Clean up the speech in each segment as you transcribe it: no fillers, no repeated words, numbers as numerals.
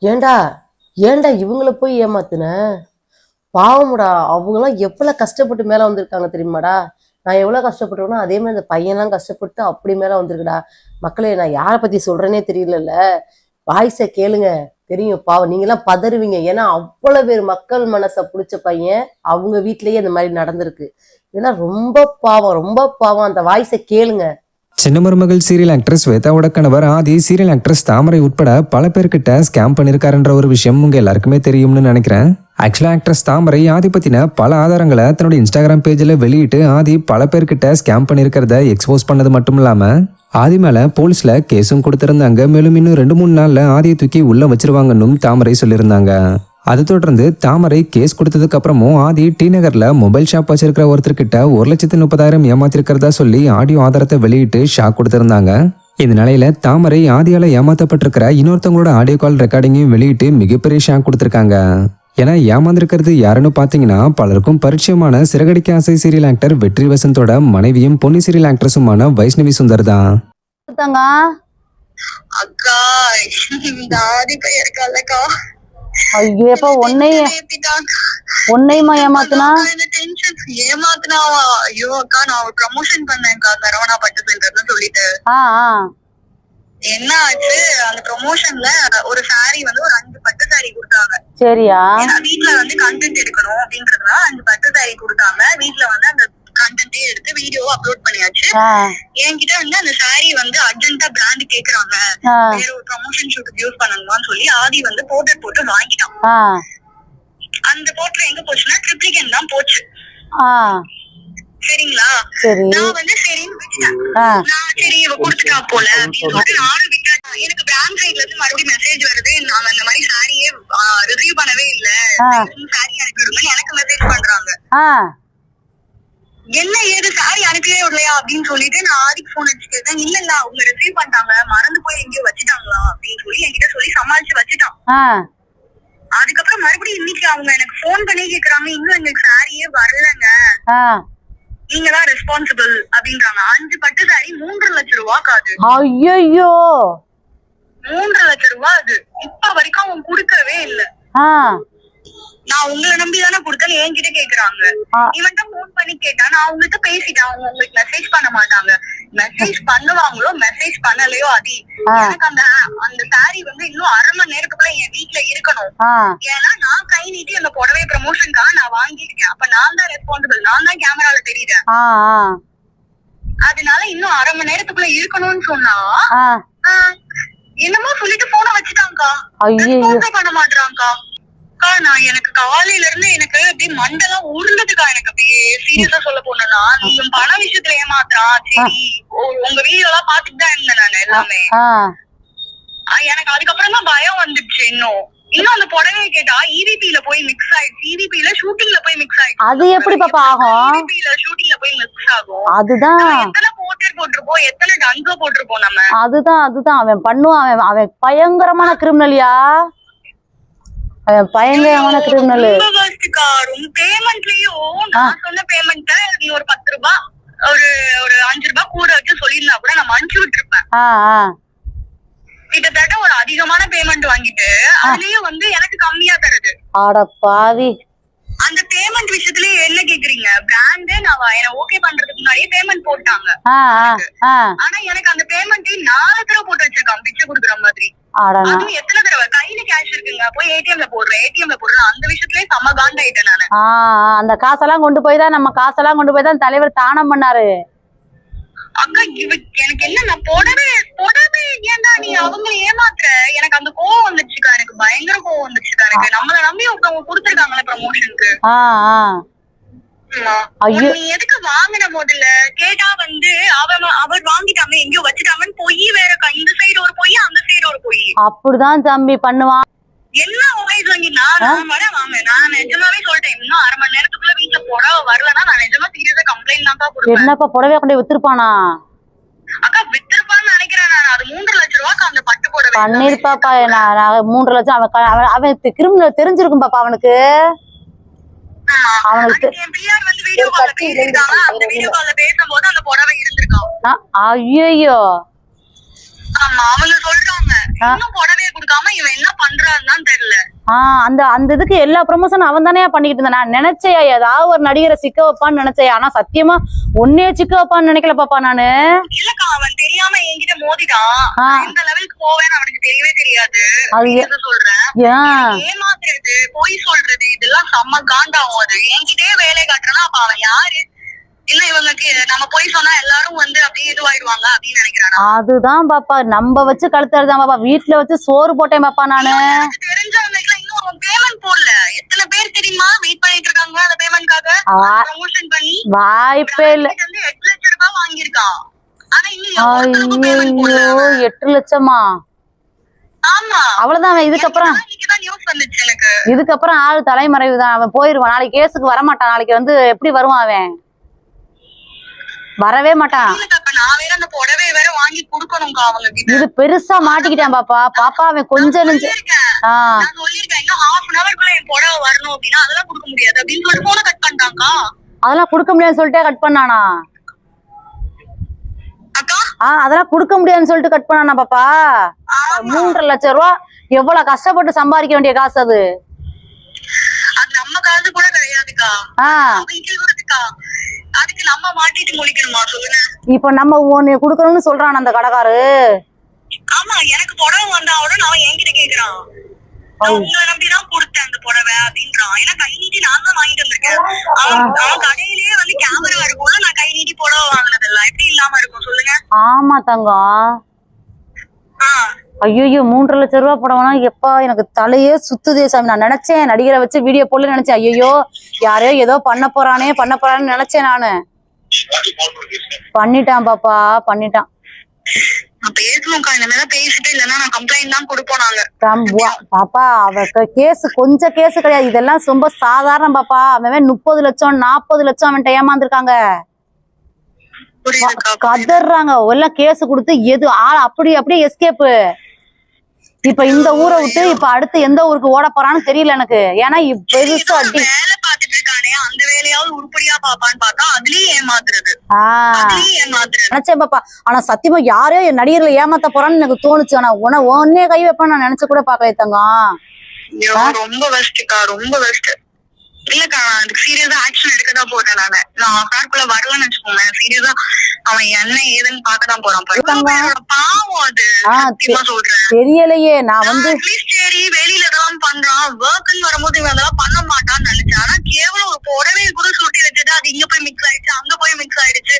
ஏண்டா ஏண்டா இவங்கள போய் ஏமாத்துன? பாவம்டா, அவங்களாம் எவ்வளவு கஷ்டப்பட்டு மேல வந்திருக்காங்க தெரியுமாடா? நான் எவ்வளவு கஷ்டப்பட்டேனோ அதே மாதிரி இந்த பையன்லாம் கஷ்டப்பட்டு அப்படி மேல வந்திருக்குடா. மக்களே, நான் யாரை பத்தி சொல்றேனே தெரியலல்ல. வாய்ஸ கேளுங்க. தெரியும், பாவம் நீங்க எல்லாம் பதறுவீங்க. ஏன்னா அவ்வளவு பேர் மக்கள் மனசை புடிச்ச பையன் அவங்க வீட்லயே இந்த மாதிரி நடந்திருக்கு. இதெல்லாம் ரொம்ப பாவம், ரொம்ப பாவம். அந்த வாய்ஸ கேளுங்க. சின்ன மருமகள் சீரியல் ஆக்ட்ரஸ் ஸ்வேதாவோட கணவர் ஆதி சீரியல் ஆக்ட்ரஸ் தாமரை உட்பட பல பேர்கிட்ட ஸ்கேம் பண்ணிருக்காருன்ற ஒரு விஷயம் உங்க எல்லாருக்குமே தெரியும்னு நினைக்கிறேன். ஆக்சுவலா ஆக்ட்ரஸ் தாமரை ஆதி பத்தின பல ஆதாரங்களை தன்னோட இன்ஸ்டாகிராம் பேஜ்ல வெளியிட்டு ஆதி பல பேர்கிட்ட ஸ்கேம் பண்ணிருக்கிறத எக்ஸ்போஸ் பண்ணது மட்டும் இல்லாம ஆதி மேல போலீஸ்ல கேஸும் கொடுத்திருந்தாங்க. மேலும் இன்னும் 2-3 நாள்ல ஆதியை தூக்கி உள்ள வச்சிருவாங்கன்னு தாமரை சொல்லியிருந்தாங்க. அதை தொடர்ந்து தாமரை கேஸ் கொடுத்ததுக்கு அப்புறமும் ஆதி டி நகர்ல மொபைல் ஷாப் வச்சிருக்கிற ஒருத்தர்கிட்ட 1,30,000 ஏமாத்திருக்கிறதா சொல்லி ஆடியோ ஆதாரத்தை வெளியிட்டு ஷாக் கொடுத்திருந்தாங்க. இந்த நிலையில தாமரை ஆதியால ஏமாத்தப்பட்டிருக்கிற இன்னொருத்தவங்களோட ஆடியோ கால் ரெக்கார்டிங்கையும் வெளியிட்டு மிகப்பெரிய ஷாக் கொடுத்திருக்காங்க. ஏன்னா ஏமாந்திருக்கிறது யாருன்னு பாத்தீங்கன்னா பலருக்கும் பரிச்சயமான சிறகடிக்க ஆசை சீரியல் ஆக்டர் வெற்றி வசந்தோட மனைவியும் பொன்னி சீரியல் ஆக்ட்ரஸுமான வைஷ்ணவி சுந்தர் தான். அக்கா இந்த ஆதி பையன் இருக்கால்லக்கா, ஐயோ அப்ப உன்னையுமா ஏமாத்துனா? ஏமாத்தினாவா? ஐயோ அக்கா, நான் ஒரு ப்ரமோஷன் பண்ணேன்க்கா சரவணா பட்டு சென்டர்னு சொல்லிட்டு. என்ன ஆச்சு, அந்த ப்ரமோஷன்ல ஒரு சாரி வந்து ஒரு 5 பட்டு சாரி கொடுத்தாங்க. சரியா? வீட்டுல வந்து கண்டென்ட் எடுக்கணும் அப்படின்றதுனால 5 பட்டு சாரி கொடுத்தாங்க. வீட்டுல வந்து அந்த கண்டென்ட்டே எடுத்து வீடியோ அப்லோட் பண்ணியாச்சு. என்கிட்ட வந்து அந்த சாரி வந்து அர்ஜென்ட்டா பிராண்ட் கேக்குறாங்க, வேற ஒரு ப்ரமோஷன் ஷூட்டுக்கு யூஸ் பண்ணணுமான்னு சொல்லி ஆதி வந்து போர்ட்ரேட் போட்டு வாங்கிட்டான். அந்த போர்ட்ரேட் எங்க போச்சுன்னா ட்ரிப்ளிகேன் தான் போச்சு. சரிங்களா? நான் வந்து சரின்னு விட்டுட்டேன். நான் சரி இவ குடுத்துட்டா போல அப்படின்னு சொல்லிட்டு நானும் விட்டேன். எனக்கு பிராண்ட் சைட்ல இருந்து மறுபடியும் மெசேஜ் வருது, நாங்க அந்த மாதிரி சாரியே ரிவ்யூ பண்ணவே இல்ல, சாரி அனுப்பிடுங்க எனக்கு மெசேஜ் பண்றாங்க. என்ன ஏது சாரி அனுப்பியே இல்லையா அப்படின்னு சொல்லிட்டு நான் ஆதிக்கு போன் அடிச்சு கேட்டேன். இல்ல இல்ல அவங்க ரிசீவ் பண்ணிட்டாங்க, மறந்து போய் எங்கேயோ வச்சுட்டாங்களா அப்படின்னு சொல்லி என்கிட்ட சொல்லி சமாளிச்சு வச்சுட்டான். அதுக்கப்புறம் மறுபடியும் இன்னைக்கு அவங்க எனக்கு போன் பண்ணி கேக்குறாங்க, இன்னும் எங்களுக்கு சாரியே வரலங்க, நீங்க தான் ரெஸ்பான்சிபிள் அப்படின்றாங்க. 5 பட்டு சாரி 3 லட்சம் ரூபாய்க்கு அது. ஐயோ 3 லட்சம் ரூபாய் அது. இப்ப வரைக்கும் அவங்க குடுக்கவே இல்ல. நான் உங்களை நம்பிதானே கொடுத்தேன்னு என்கிட்ட கேக்குறாங்க. இவன்ட்ட போன் பண்ணி கேட்டா நான் அவங்ககிட்ட பேசிட்டேன், அவங்க உங்களுக்கு மெசேஜ் பண்ண மாட்டாங்க. மெசேஜ் பண்ணுவாங்களோ மெசேஜ் பண்ணலையோ அது எனக்கு அந்த சாரி வந்து இன்னும் 1/2 மணி நேரத்துக்குள்ள என் வீட்டுல இருக்கணும். ஏன்னா நான் கை நீட்டி அந்த புடவை ப்ரமோஷனுக்காக நான் வாங்கிருக்கேன். அப்ப நான் தான் ரெஸ்பான்சிபிள், நான் தான் கேமரால தெரியுறேன். அதனால இன்னும் 1/2 மணி நேரத்துக்குள்ள இருக்கணும்னு சொன்னா என்னமோ சொல்லிட்டு போன வச்சுட்டாங்கக்கா, ரெஸ்பான்ஸே பண்ண மாட்டாங்கக்கா. நான் எனக்கு காலையில இருந்து எனக்கு அப்படியே மண்டெல்லாம் உருண்டதுக்கா. எனக்கு அப்படியே சீரியஸா சொல்ல போனா, நீங்க பண விஷயத்துல ஏமாத்துறான். சரி உங்க வீடியோ எல்லாம் பாத்துட்டு தான் இருந்தேன் நான் எல்லாமே. எனக்கு அதுக்கப்புறம் தான் பயம் வந்துடுச்சு. இன்னும் அந்த புடவையை கேட்டா EVP-ல போய் மிக்ஸ் ஆயிடுச்சு. EVP-ல ஷூட்டிங்ல போய் மிக்ஸ் ஆயிடுச்சு. அது எப்படி பாப்பா ஆகும்? EVP-ல ஷூட்டிங்ல போய் மிக்ஸ் ஆகும். அதுதான் எத்தனை போர்ட்ரேட் போட்டிருப்போம், எத்தனை டன்ஸோ போட்டிருப்போம் நம்ம. அதுதான் அவன் பண்ணுவான். அவன் பயங்கரமான கிரிமினலியா, அவன் பயங்கரமான கிரிமினல். பேமெண்ட்லயும் நான் சொன்ன பேமெண்ட் நீ ஒரு 10 ரூபாய் ஒரு 5 ரூபாய் கூட வச்சு சொல்லிருந்தா கூட நம்ம அனுப்பிச்சு விட்டுருப்பேன். கிட்டத்தட்ட ஒரு அதிகமான பேமெண்ட் வாங்கிட்டு அதுலயும் வந்து எனக்கு கம்மியா தருது. ஆட பாவி. அந்த பேமெண்ட் விஷயத்துல என்ன கேக்குறீங்க, பிராண்ட் நான் என்ன ஓகே பண்றதுக்கு முன்னாடியே பேமெண்ட் போட்டாங்க. ஆனா எனக்கு அந்த பேமெண்ட் 4 தடவை போட்டு வச்சிருக்கான் பிச்சை குடுக்குற மாதிரி. அதுவும் எத்தனை தடவை கையில கேஷ் இருக்குங்க, போய் ஏடிஎம்ல போடுறேன். அந்த விஷயத்துலயே செம்ம காண்ட் ஆயிட்டேன் நானு. அந்த காசெல்லாம் கொண்டு போய் தான் தலைவர் தானம் பண்ணாரு. அக்கா எனக்கு என்ன, நான் போடவே ஏன்டா நீ அவங்க ஏமாத்துற, எனக்கு அந்த கோவம் வந்துச்சுக்கா. எனக்கு பயங்கர கோவம் வந்துச்சுக்கா. எனக்கு நம்மள நம்பி ஒருத்தவங்க கொடுத்துருக்காங்களே ப்ரமோஷனுக்கு. நீ எதுக்கு வாங்கின முதல்ல கேட்டா வந்து அவர் வாங்கிட்டாம எங்கயோ வச்சுட்டாமன்னு பொய் வேற. இந்த சைடு ஒரு பொய், அந்த சைடு ஒரு பொய். அப்படிதான் தம்பி பண்ணுவான். என்ன வாய்ஸ் வாங்கி நான் நிஜமாவே சொல்லிட்டேன். இன்னும் 1/2 மணி நேரத்துக்குள்ள வீட்டுல புடவை வரலன்னா நான் நிஜமா சீரியஸா கம்ப்ளைண்ட் தான் கொடுப்பேன். என்னப்பா புடவைய கொண்டு வித்துருப்பானா? அக்கா வித்திருப்பான்னு நினைக்கிறேன் நான். அது 3 லட்சம் ரூபாய்க்கு அந்த பட்டு புடவை பண்ணிருப்பாப்பா. 3 லட்சம் அவன் கிரிமினல் தெரிஞ்சிருக்கும் பாப்பா அவனுக்கு. பேசும்போது அந்த புடவை இருந்திருக்கான். ஐயோ ஆமா அவங்க சொல்றாங்க இன்னும் புடவை கொடுக்காம இவன் என்ன பண்றான்னு தான் தெரியல. அந்த அந்த இதுக்கு எல்லா ப்ரொமோஷனும் அவன் தானே பண்ணிக்கிட்டு இருந்தான். நான் நினைச்சேன் ஏதாவது ஒரு நடிகரை சிக்க வைப்பான்னு நினைச்சேன். ஆனா சத்தியமா ஒன்னே சிக்க வைப்பான்னு நினைக்கல பாப்பா நானு. இல்லக்கா அவன் தெரியாம என்கிட்ட மோதிட்டான். இந்த லெவலுக்கு போவேன்னு அவனுக்கு தெரியவே தெரியாது. அது சொல்றேன் ஏமாத்துறது பொய் சொல்றது இதெல்லாம் செம்ம காண்டாகும். அது என்கிட்டயே வேலையை காட்டுறானா அப்ப அவன் யாரு? இல்ல இவங்களுக்கு நம்ம போய் சொன்னா எல்லாரும் வந்து அப்படியே இதுவாயிடுவாங்க அப்படின்னு நினைக்கிறானா? அதுதான் பாப்பா நம்ம வச்சு கழுத்துறதுதான் பாப்பா. வீட்டுல வச்சு சோறு போட்டேன் பாப்பா நானு. தெரிஞ்சவங்களுக்கு இன்னும் அவன் பேமெண்ட் போடல. எத்தனை பேர் தெரியுமா வெயிட் பண்ணிட்டு இருக்காங்க அந்த பேமெண்ட்காக? ப்ரமோஷன் பண்ணி வாய்ப்பே இல்ல. 8 லட்சம் ரூபாய் வாங்கியிருக்கான். ஆனா இன்னும் பேமெண்ட் போடல. 8 லட்சமா? ஆமா அவ்வளவுதான். இதுக்கப்புறம் ஆளு தலைமறைவுதான். அவன் போயிருவான். நாளைக்கு கேஸுக்கு வரமாட்டான். நாளைக்கு வந்து எப்படி வருவான்? அவன் வரவே மாட்டான். இது பெருசா மாட்டிக்கிட்டான் பாப்பா. பாப்பா அவன் கொஞ்சம் அதெல்லாம் கொடுக்க முடியாதுன்னு சொல்லிட்டே கட் பண்ணானா? அதெல்லாம் கொடுக்க முடியாதுன்னு சொல்லிட்டு கட் பண்ணானா பாப்பா? 3.5 லட்சம் ரூபா எவ்வளவு கஷ்டப்பட்டு சம்பாதிக்க வேண்டிய காசு அது. நம்ம காசு கூட கிடையாதுக்கா. அதுக்கு நம்ம மாட்டிட்டு முடிக்கணுமா சொல்லுங்க? இப்ப நம்ம ஒண்ணு குடுக்கணும்னு சொல்றான் அந்த கடைக்காரு. ஆமா எனக்கு புடவை வந்தாவோட அவன் என்கிட்ட கேக்குறான். உங்களை நம்பிதான் கொடுத்தேன் அந்த புடவை அப்படின்றான். ஏன்னா கை நீட்டி நான் தான் வாங்கிட்டு வந்திருக்கேன். அவன் கடையிலேயே வந்து கேமரா இருக்கும்ல. நான் கை நீட்டி புடவை வாங்கினதெல்லாம் எப்படி இல்லாம இருக்கும் சொல்லுங்க? ஆமா தங்கம். ஐயோ 3.5 லட்சம் ரூபாய் போடவனா? எப்பா எனக்கு தலையே சுத்துதே சாமி. நான் நினைச்சேன் நடிகரை வச்சு வீடியோ போடல நினைச்சேன். ஐயோ யாரையோ ஏதோ பண்ண போறான்னு நினைச்சேன் நானு. பண்ணிட்டான் பாப்பா பண்ணிட்டான். பாப்பா அவ கேஸ் கொஞ்சம் கேஸ் கிடையாது. இதெல்லாம் ரொம்ப சாதாரண பாப்பா. அவன் 30 லட்சம் 40 லட்சம் அவன்கிட்ட ஏமாந்துருக்காங்க. கதறாங்க. எல்லாம் கேஸ் கொடுத்து எது ஆள் அப்படியே எஸ்கேப்பு. இப்ப இந்த ஊரை விட்டு இப்ப அடுத்து எந்த ஊருக்கு ஓட போறான்னு தெரியல எனக்கு. ஏன்னா பெருசா அடி அந்த வேலையாவது உருப்படியா பாப்பான்னு பார்த்தா அதுலயும் ஏமாத்துறது. நினைச்சேன் பாப்பா. ஆனா சத்தியமா யாரையோ என் நடிகர்ல ஏமாத்த போறான்னு எனக்கு தோணுச்சு. ஆனா ஒன்னே கை வைப்பான்னு நான் நினைச்சு கூட பாக்கல தங்கம். ரொம்ப பெஸ்ட்க்கா ரொம்ப பெஸ்ட். இல்லக்கா அதுக்கு சீரியஸா ஆக்ஷன் எடுக்கதான் போறேன் நானு. நான் கார்க்குள்ள வரலன்னு வச்சுக்கோங்க. சீரியஸா அவன் என்ன ஏதுன்னு பாக்கதான் போறான். பாவம் அது சொல்றேன். தெரியலையே நான் வந்து சரி வெளியில தான் பண்றான். ஒர்க்னு வரும்போது இவன் அதெல்லாம் பண்ண மாட்டான்னு நினைச்சேன். ஆனா கேவலம் ஒரு புடவையை கூட சுட்டி வச்சது அது இங்க போய் மிக்ஸ் ஆயிடுச்சு அங்க போய் மிக்ஸ் ஆயிடுச்சு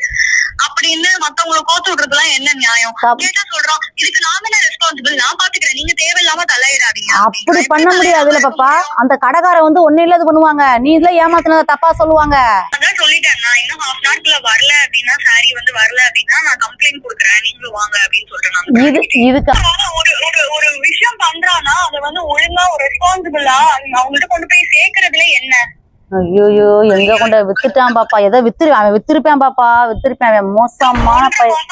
அப்படின்னு மத்தவங்களை கோத்து விடுறதுலாம் என்ன நியாயம்? கேட்டா சொல்றான் இதுக்கு நான் தானே ரெஸ்பான்சிபிள். நான் பாத்துக்கிறேன். நீங்க தேவையில்லாம தலையிடாதீங்க. அப்படி பண்ண முடியாதுல்ல பாப்பா. அந்த கடைக்கார வந்து ஒண்ணு இல்லாத பண்ணுவாங்க. நீ இதுல ஏமாத்தினத தப்பா சொல்லுவாங்க. அதான் சொல்லிட்டேன். நான் இன்னும் ஹாஃப் அன் ஹவர்க்குள்ள வரல அப்படின்னா சாரி வந்து வரல அப்படின்னா நான் கம்ப்ளைண்ட் கொடுக்குறேன். நீங்களும் வாங்க அப்படின்னு சொல்றேன். இதுக்கு ஒரு விஷயம் பண்றானா அதை வந்து ஒழுங்கா ஒரு ரெஸ்பான்சிபிளா அவங்கள்ட்ட கொண்டு போய் சேர்க்கறதுல என்ன? ஐயோ எங்க கொண்டு வித்துட்டான் பாப்பா. ஏதோ அவன் வித்திருப்பான் பாப்பா. வித்திருப்பான். அவன் மோசமான பையன்.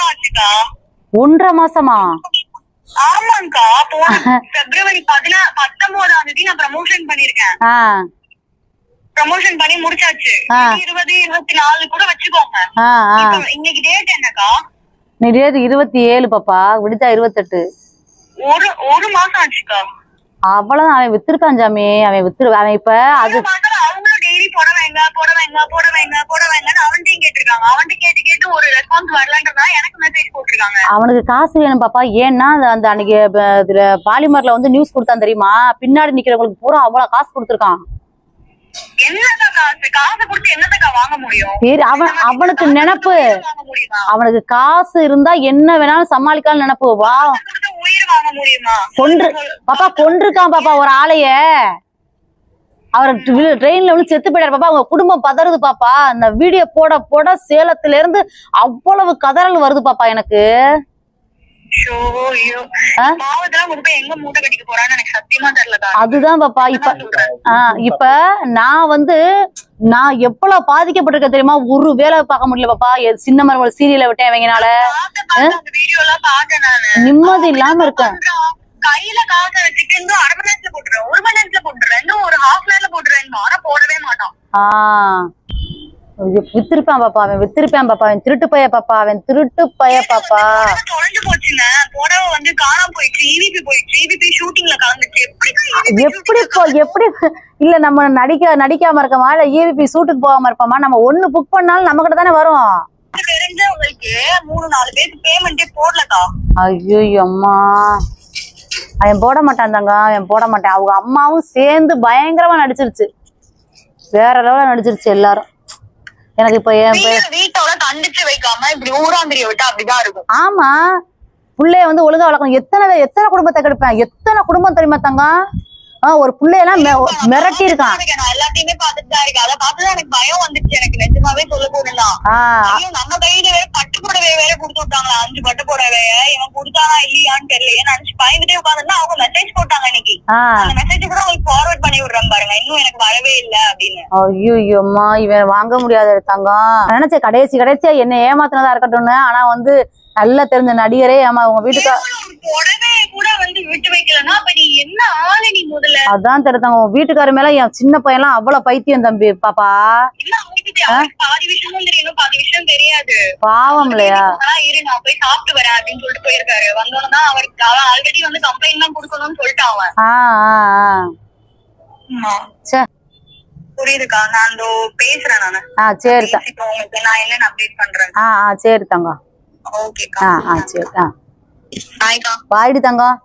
1.5 மாசமா? ஆமாங்கா. பிப்ரவரி 19ஆம் தேதி நான் ப்ரமோஷன் பண்ணிருக்கேன். ப்ரமோஷன் பண்ணி முடிச்சாச்சு. 20, 24 கூட வச்சுக்கோங்க. இன்னைக்கு டேட் என்னக்கா? நீ டேட் 27 பாப்பா. விடுச்சா 28. ஒரு மாசம் ஆச்சுக்கா. அவ்வளவுதான். அவன் வித்திருக்கான் ஜாமி. அவன் இப்ப அது அவங்களும் டெய்லி போடவைங்கன்னு அவன்கிட்டயும் கேட்டிருக்காங்க. அவன்கிட்ட கேட்டு ஒரு ரெஸ்பான்ஸ் வரலன்றதா எனக்கு மெசேஜ் போட்டிருக்காங்க. அவனுக்கு காசு வேணும் பாப்பா. ஏன்னா அந்த அன்னைக்கு பாலிமர்ல வந்து நியூஸ் கொடுத்தான் தெரியுமா? பின்னாடி நிக்கிறவங்களுக்கு பூரா அவ்வளவு காசு கொடுத்துருக்கான். அவனுக்கு நினைப்பு. அவனுக்கு காசு இருந்தா என்ன வேணாலும் சமாளிக்கலாம் நினைப்பு. வா பாப்பா கொண்டிருக்கான் பாப்பா ஒரு ஆளைய. அவர் ட்ரெயின்ல வந்து செத்து போயிட்டாரு பாப்பா. அவங்க குடும்பம் பதறுது பாப்பா. அந்த வீடியோ போட சேலத்துல இருந்து அவ்வளவு கதறல் வருது பாப்பா எனக்கு. அதுதான் பாப்பா. இப்ப நான் எவ்வளவு பாதிக்கப்பட்டிருக்க தெரியுமா? ஒரு வேலை பார்க்க முடியல பாப்பா. சின்ன மருமகள் சீரியலை விட்டேன் அவங்கனால. நிம்மதி இல்லாம இருக்கேன். கையில காசை வச்சுட்டு 1/2 மணி நேரத்துல போட்டுறேன். 1 மணி நேரத்துல போட்டுறேன். இன்னும் ஒரு ஹாஃப் நேரத்துல போட்டுறேன். ஆனா போடவே மாட்டான். வித்திருப்பான் பாப்பா, அவன் வித்திருப்பான் பாப்பா, அவன் திருட்டு பைய பாப்பா, அவன் திருட்டு பைய பாப்பா. தொலைஞ்சு போச்சுங்க. புடவை வந்து காணாம போயிடுச்சு. EVP போயிடுச்சு. EVP ஷூட்டிங்ல கலந்துச்சு. எப்படி இல்ல நம்ம நடிக்காம இருக்கமா, இல்ல EVP ஷூட்டுக்கு போகாம இருப்போமா? நம்ம ஒண்ணு புக் பண்ணாலும் நம்ம கிட்ட தானே வரும். தெரிஞ்சவங்களுக்கு 3-4 பேருக்கு பேமெண்டே போடலக்கா. ஐயோ அம்மா, அவன் போட மாட்டான் தாங்க, அவன் போட மாட்டான். அவங்க அம்மாவும் சேர்ந்து பயங்கரமா நடிச்சிருச்சு, வேற லெவல நடிச்சிருச்சு எல்லாரும். எனக்கு இப்ப வீட்டோட கண்டிச்சு வைக்காம இப்படி ஊராந்திரிய விட்டா அப்படிதான் இருக்கும். ஆமா, புள்ளைய வந்து ஒழுங்கா வளர்க்கணும். எத்தனை குடும்பத்தை கெடுப்பேன், எத்தனை குடும்பம் தெரியுமா தங்க? ஒரு புள்ளையெல்லாம் மிரட்டி இருக்கான். நான் எல்லாத்தையுமே பாத்துட்டு தான் இருக்கேன். அதை பார்த்துதான் எனக்கு பயம் வந்துச்சு. எனக்கு நிஜமாவே சொல்ல போனா நம்ம கையில வேற பட்டு புடவை வேற கொடுத்து விட்டாங்களா, 5 பட்டு புடவைய இவன் கொடுத்தானா இல்லையான்னு தெரியல நினைச்சு பயந்துட்டே உட்காந்துன்னா அவங்க மெசேஜ் போட்டாங்க இன்னைக்கு. அந்த மெசேஜ் கூட உங்களுக்கு ஃபார்வர்ட் பண்ணி விடுறாங்க பாருங்க, இன்னும் எனக்கு வரவே இல்ல அப்படின்னு. ஐயோம்மா, இவன் வாங்க முடியாத தங்கம். நினைச்சேன் கடைசியா என்ன ஏமாத்தினதா இருக்கட்டும்னு. ஆனா வந்து நல்லா தெரிஞ்ச நடிகரே உங்க வீட்டுக்கு புடவைய கூட வந்து விட்டு வைக்கலன்னா அப்ப நீ என்ன ஆளு நீ முதல்ல? அதான் தெரிஞ்சாங்க உங்க வீட்டுக்கார மேல என் சின்ன பையன்லாம் அவ்வளவு பைத்தியம் தம்பி பாப்பா. பாதி விஷயமும் தெரியும், பாதி விஷயம் தெரியாது. பாவம் இல்லையா? இரு நான் போய் சாப்பிட்டு வரேன் அப்படின்னு சொல்லிட்டு போயிருக்காரு. வந்தோம்னா அவருக்கு ஆல்ரெடி வந்து கம்ப்ளைண்ட் தான் கொடுக்கணும்னு சொல்லிட்டு அவன். புரியுதுக்கா, நான் அந்த பேசுறேன் நானு. சரி உங்களுக்கு நான் என்னன்னு அப்டேட் பண்றேன். சரி தங்கம். ஓகேக்கா. சரி. பாய்க்கா. பாய்டி தங்கம்.